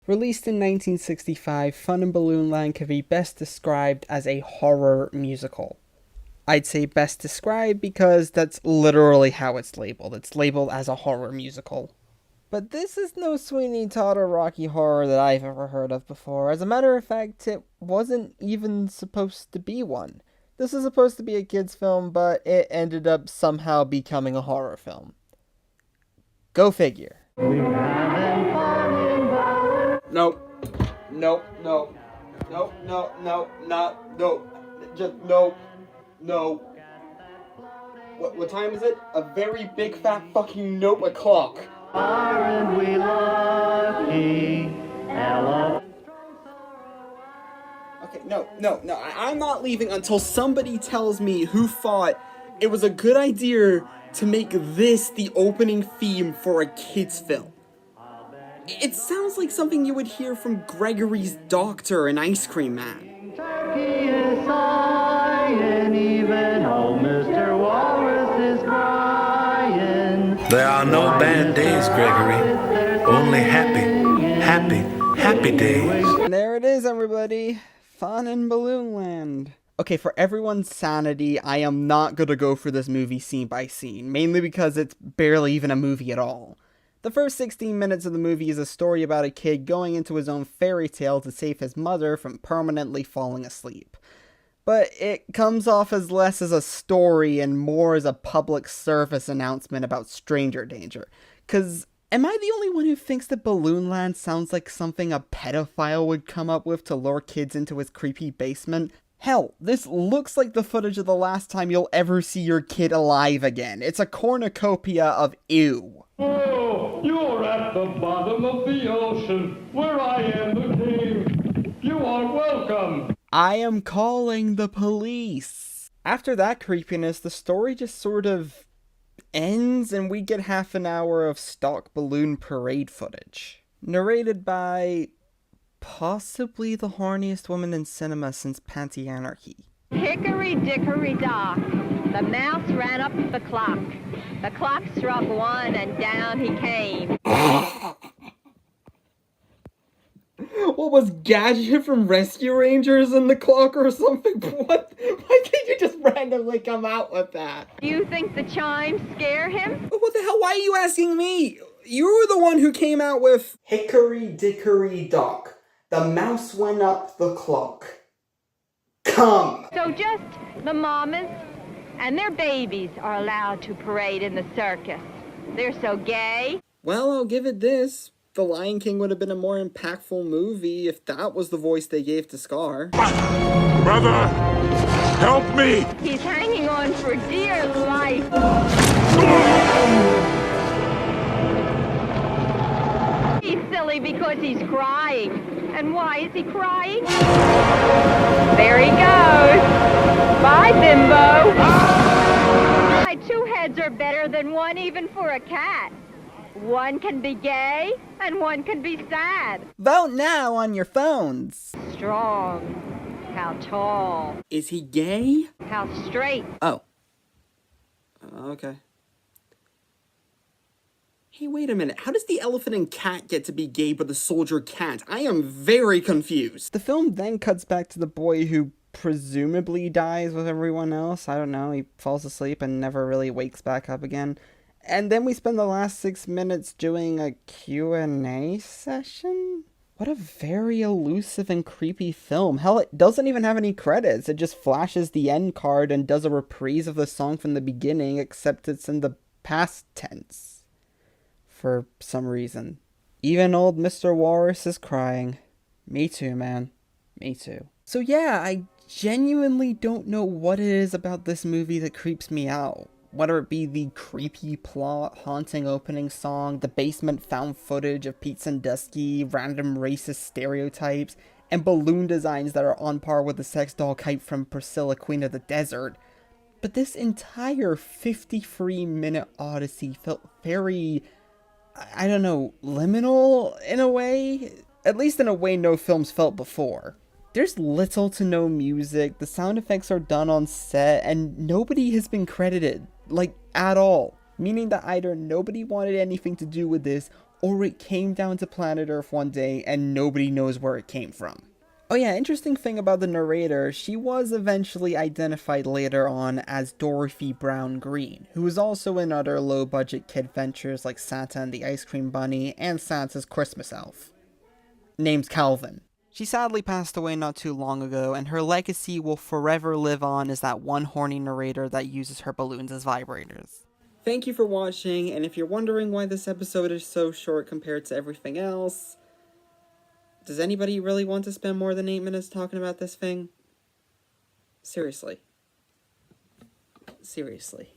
Released in 1965, Fun in Balloon Land can be best described as a horror musical. I'd say best described because that's literally how it's labeled. It's labeled as a horror musical. But this is no Sweeney Todd or Rocky Horror that I've ever heard of before. As a matter of fact, it wasn't even supposed to be one. This is supposed to be a kid's film, but it ended up somehow becoming a horror film. Go figure. Nope. Nope. No. Nope. No. No. Not. No. Just no. No. What time is it? A very big fat fucking nope o'clock. Aren't we lucky? Hello. Okay, no. I'm not leaving until somebody tells me who thought it was a good idea to make this the opening theme for a kid's film. It sounds like something you would hear from Gregory's Doctor and Ice Cream Man. Turkey is sighing, even old Mr. Walrus is crying. There are no bad days, Gregory. Only happy days. And there it is, everybody. Fun in Balloon Land. Okay, for everyone's sanity, I am not gonna go through this movie scene by scene, mainly because it's barely even a movie at all. The first 16 minutes of the movie is a story about a kid going into his own fairy tale to save his mother from permanently falling asleep. But it comes off as less as a story and more as a public service announcement about stranger danger. 'Cause am I the only one who thinks that Balloon Land sounds like something a pedophile would come up with to lure kids into his creepy basement? Hell, this looks like the footage of the last time you'll ever see your kid alive again. It's a cornucopia of ew. Oh, you're at the bottom of the ocean, where I am the king. You are welcome. I am calling the police. After that creepiness, the story just sort of ends and we get half an hour of stock balloon parade footage. Narrated by possibly the horniest woman in cinema since Panty Anarchy. Hickory dickory dock, the mouse ran up the clock. The clock struck 1 and down he came. What was Gadget from Rescue Rangers in the clock or something? What? Why did you just randomly come out with that? Do you think the chimes scare him? What the hell? Why are you asking me? You were the one who came out with Hickory dickory dock. The mouse went up the clock. Come! So just the mamas and their babies are allowed to parade in the circus. They're so gay. Well, I'll give it this. The Lion King would have been a more impactful movie if that was the voice they gave to Scar. Brother, help me! He's hanging on for dear life. He's silly because he's crying. And why is he crying? There he goes. Bye, Bimbo. My 2 heads are better than 1 even for a cat. 1 can be gay and 1 can be sad. Vote now on your phones. Strong. How tall. Is he gay? How straight. Oh. Okay. Hey, wait a minute. How does the elephant and cat get to be gay but the soldier can't? I am very confused. The film then cuts back to the boy who presumably dies with everyone else. I don't know. He falls asleep and never really wakes back up again. And then we spend the last 6 minutes doing a Q&A session? What a very elusive and creepy film. Hell, it doesn't even have any credits. It just flashes the end card and does a reprise of the song from the beginning, except it's in the past tense. For some reason. Even old Mr. Walrus is crying. Me too, man. Me too. So yeah, I genuinely don't know what it is about this movie that creeps me out. Whether it be the creepy plot, haunting opening song, the basement found footage of Pete Sandusky, random racist stereotypes, and balloon designs that are on par with the sex doll kite from Priscilla, Queen of the Desert. But this entire 53-minute odyssey felt very, I don't know, liminal in a way? At least in a way no films felt before. There's little to no music, the sound effects are done on set, and nobody has been credited, like, at all. Meaning that either nobody wanted anything to do with this, or it came down to planet Earth one day and nobody knows where it came from. Oh yeah, interesting thing about the narrator, she was eventually identified later on as Dorothy Brown Green, who was also in other low-budget kid ventures like Santa and the Ice Cream Bunny and Santa's Christmas Elf. Named Calvin. She sadly passed away not too long ago, and her legacy will forever live on as that one horny narrator that uses her balloons as vibrators. Thank you for watching, and if you're wondering why this episode is so short compared to everything else, does anybody really want to spend more than 8 minutes talking about this thing? Seriously. Seriously.